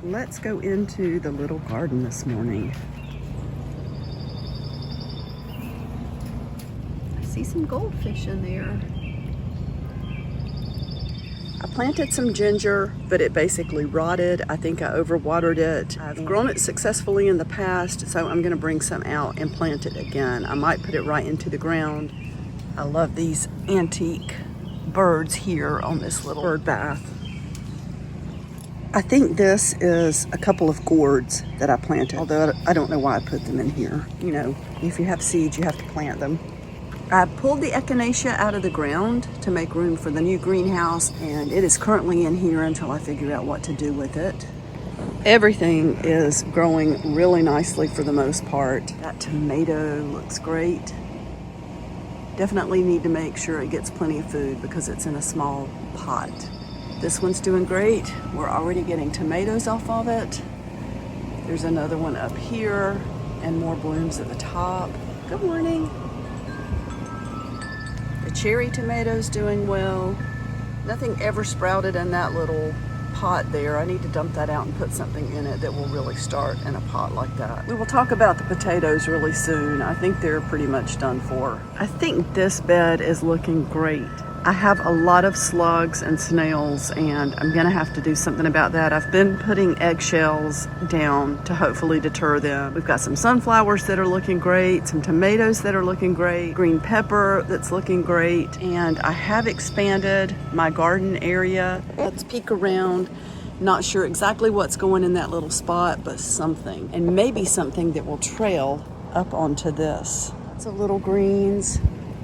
Let's go into the little garden this morning. I see some goldfish in there. I planted some ginger, but it basically rotted. I think I overwatered it. I've grown it successfully in the past, so I'm gonna bring some out and plant it again. I might put it right into the ground. I love these antique birds here on this little bird bath. I think this is a couple of gourds that I planted, although I don't know why I put them in here. You know, if you have seeds, you have to plant them. I pulled the echinacea out of the ground to make room for the new greenhouse, and it is currently in here until I figure out what to do with it. Everything is growing really nicely for the most part. That tomato looks great. Definitely need to make sure it gets plenty of food because it's in a small pot. This one's doing great. We're already getting tomatoes off of it. There's another one up here and more blooms at the top. Good morning. The cherry tomato's doing well. Nothing ever sprouted in that little pot there. I need to dump that out and put something in it that will really start in a pot like that. We will talk about the potatoes really soon. I think they're pretty much done for. I think this bed is looking great. I have a lot of slugs and snails, and I'm gonna have to do something about that. I've been putting eggshells down to hopefully deter them. We've got some sunflowers that are looking great, some tomatoes that are looking great, green pepper that's looking great, and I have expanded my garden area. Let's peek around. Not sure exactly what's going in that little spot, but something, and maybe something that will trail up onto this. Lots of little greens.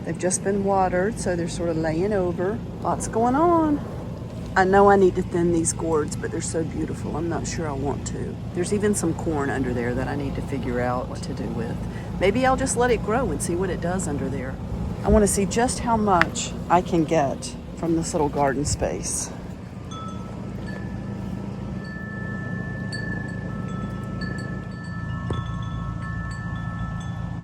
They've just been watered, so they're sort of laying over. Lots going on. I know I need to thin these gourds, but they're so beautiful. I'm not sure I want to. There's even some corn under there that I need to figure out what to do with. Maybe I'll just let it grow and see what it does under there. I want to see just how much I can get from this little garden space.